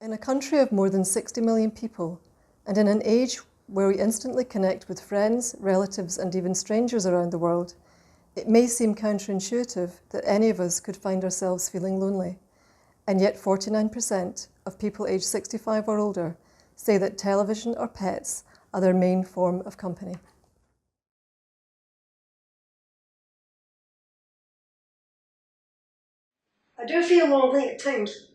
In a country of more than 60 million people, and in an age where we instantly connect with friends, relatives, and even strangers around the world, it may seem counterintuitive that any of us could find ourselves feeling lonely. And yet 49% of people aged 65 or older say that television or pets are their main form of company. I do feel lonely at times.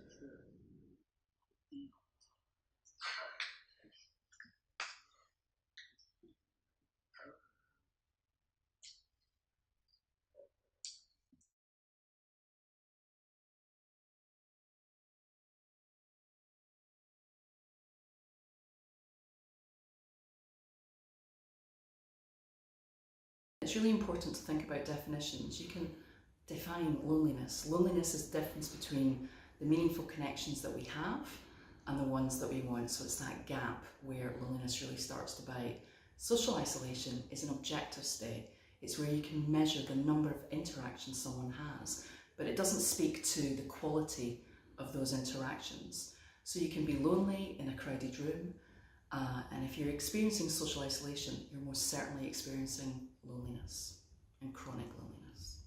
It's really important to think about definitions. You can define loneliness. Loneliness is the difference between the meaningful connections that we have and the ones that we want. So it's that gap where loneliness really starts to bite. Social isolation is an objective state. It's where you can measure the number of interactions someone has, but it doesn't speak to the quality of those interactions. So you can be lonely in a crowded room, and if you're experiencing social isolation, you're most certainly experiencing loneliness and chronic loneliness.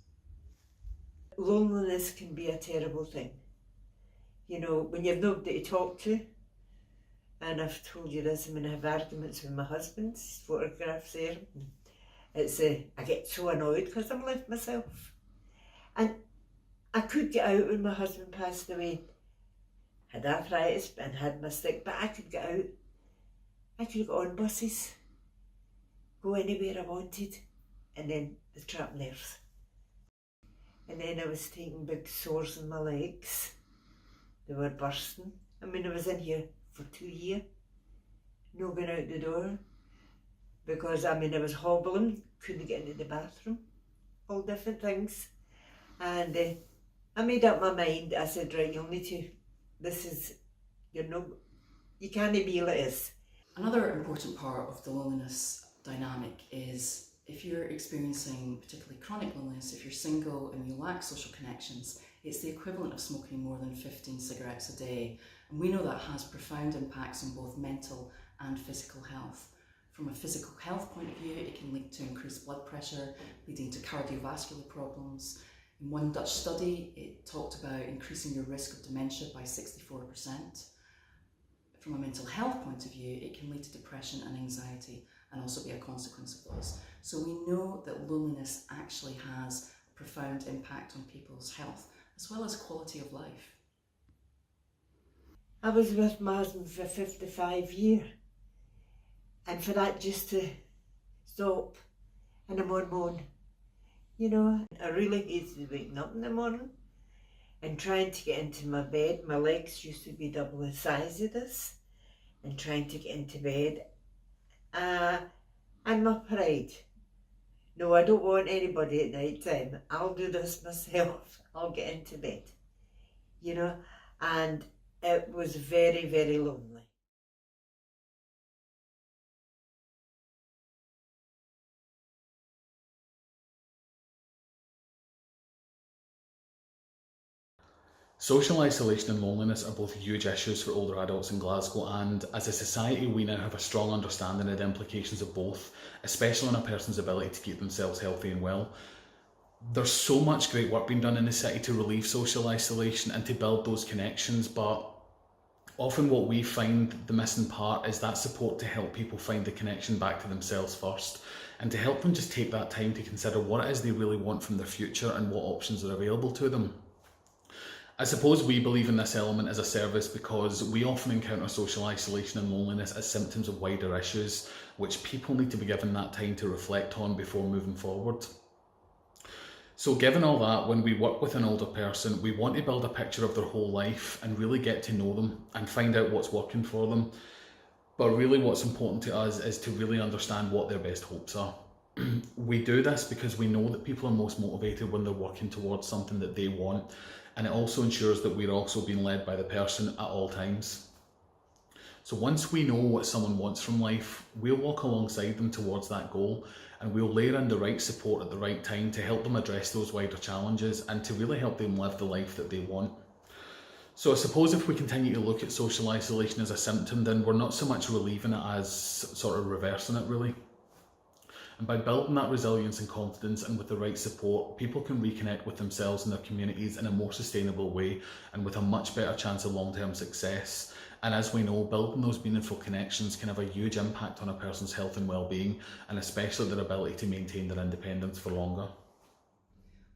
Loneliness can be a terrible thing. You know, when you've nobody to talk to, and I've told you this, when I have arguments with my husband, his photograph's there, it's I get so annoyed because I'm left myself. And I could get out when my husband passed away, had arthritis and had my stick, but I could get out. I could go on buses, go anywhere I wanted, and then the trapped nerves. And then I was taking big sores in my legs. They were bursting. I mean, I was in here for 2 years, no going out the door, because I was hobbling, couldn't get into the bathroom, all different things. And I made up my mind. I said, right, you'll need to, you can't be like this. Another important part of the loneliness dynamic is if you're experiencing particularly chronic loneliness, if you're single and you lack social connections, it's the equivalent of smoking more than 15 cigarettes a day. And we know that has profound impacts on both mental and physical health. From a physical health point of view, it can lead to increased blood pressure, leading to cardiovascular problems. In one Dutch study, it talked about increasing your risk of dementia by 64%. From a mental health point of view, it can lead to depression and anxiety and also be a consequence of those. So we know that loneliness actually has a profound impact on people's health as well as quality of life. I was with my husband for 55 years, and for that just to stop and I'm on my own. You know, I really hated waking up in the morning and trying to get into my bed. My legs used to be double the size of this, and trying to get into bed. And my pride. No, I don't want anybody at night time. I'll do this myself. I'll get into bed. You know, and it was very, very lonely. Social isolation and loneliness are both huge issues for older adults in Glasgow, and as a society we now have a strong understanding of the implications of both, especially on a person's ability to keep themselves healthy and well. There's so much great work being done in the city to relieve social isolation and to build those connections, but often what we find the missing part is that support to help people find the connection back to themselves first, and to help them just take that time to consider what it is they really want from their future and what options are available to them. I suppose we believe in this element as a service because we often encounter social isolation and loneliness as symptoms of wider issues, which people need to be given that time to reflect on before moving forward. So given all that, when we work with an older person, we want to build a picture of their whole life and really get to know them and find out what's working for them. But really what's important to us is to really understand what their best hopes are. We do this because we know that people are most motivated when they're working towards something that they want, and it also ensures that we're also being led by the person at all times. So once we know what someone wants from life, we'll walk alongside them towards that goal, and we'll layer in the right support at the right time to help them address those wider challenges and to really help them live the life that they want. So I suppose if we continue to look at social isolation as a symptom, then we're not so much relieving it as sort of reversing it, really. And by building that resilience and confidence, and with the right support, people can reconnect with themselves and their communities in a more sustainable way and with a much better chance of long-term success. And as we know, building those meaningful connections can have a huge impact on a person's health and well-being, and especially their ability to maintain their independence for longer.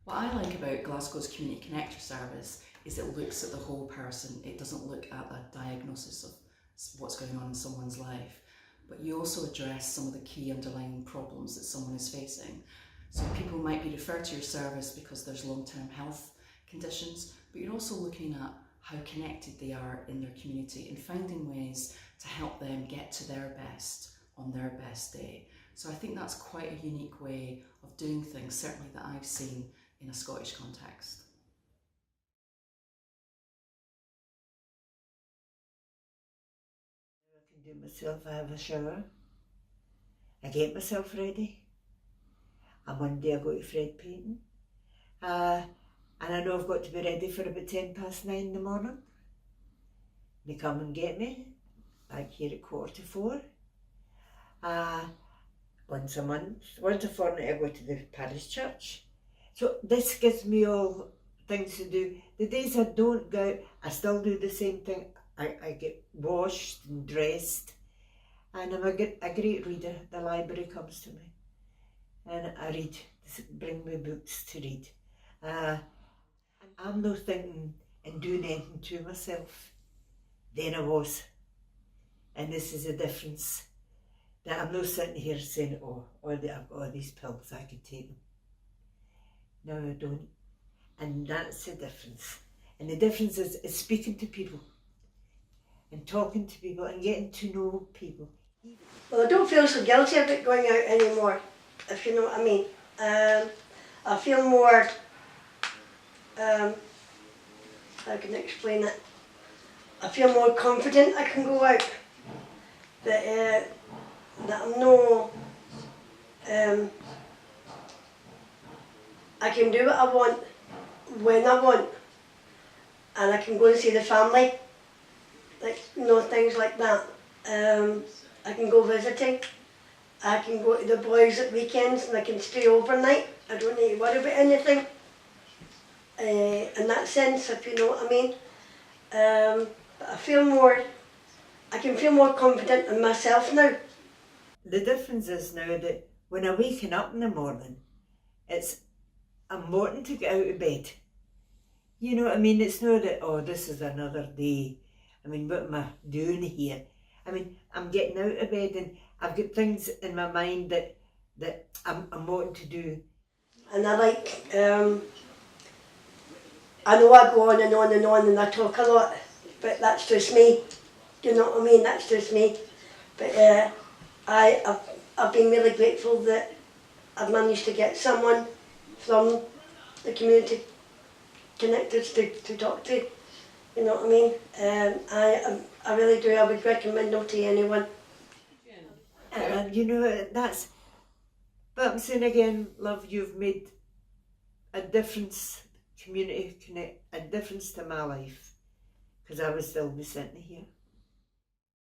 What I like about Glasgow's Community Connector service is it looks at the whole person. It doesn't look at a diagnosis of what's going on in someone's life, but you also address some of the key underlying problems that someone is facing. So people might be referred to your service because there's long-term health conditions, but you're also looking at how connected they are in their community and finding ways to help them get to their best on their best day. So I think that's quite a unique way of doing things, certainly that I've seen in a Scottish context. I can do myself, I have a shower, I get myself ready, and one day I go to Fred painting, and I know I've got to be ready for about 9:10 in the morning. They come and get me, back here at 3:45. Once a month, once a fortnight I go to the parish church. So this gives me all things to do. The days I don't go out, I still do the same thing. I get washed and dressed, and I'm a great reader. The library comes to me, and I read, bring me books to read. I'm not thinking and doing anything to myself. Then I was, and this is a difference. That I'm not sitting here saying, I've got all these pills, I can take them. No, I don't. And that's the difference. And the difference is speaking to people and talking to people and getting to know people. Well, I don't feel so guilty about going out anymore, if you know what I mean. I feel more, how can I explain it? I feel more confident I can go out. That I'm no, I can do what I want, when I want, and I can go and see the family, like, things like that. I can go visiting, I can go to the boys at weekends and I can stay overnight. I don't need to worry about anything, in that sense, if you know what I mean. But I can feel more confident in myself now. The difference is now that when I'm waking up in the morning, I'm wanting to get out of bed. You know what I mean? It's not that, this is another day. I mean, what am I doing here? I mean, I'm getting out of bed and I've got things in my mind that I'm wanting to do. And I like, I know I go on and on and on and I talk a lot, but that's just me. You know what I mean? That's just me. But I've been really grateful that I've managed to get someone from the community connectors to talk to. You know what I mean? I really do. I would recommend them to anyone. You know, but I'm saying again, love, you've made a difference, a difference to my life, because I would still be sitting here.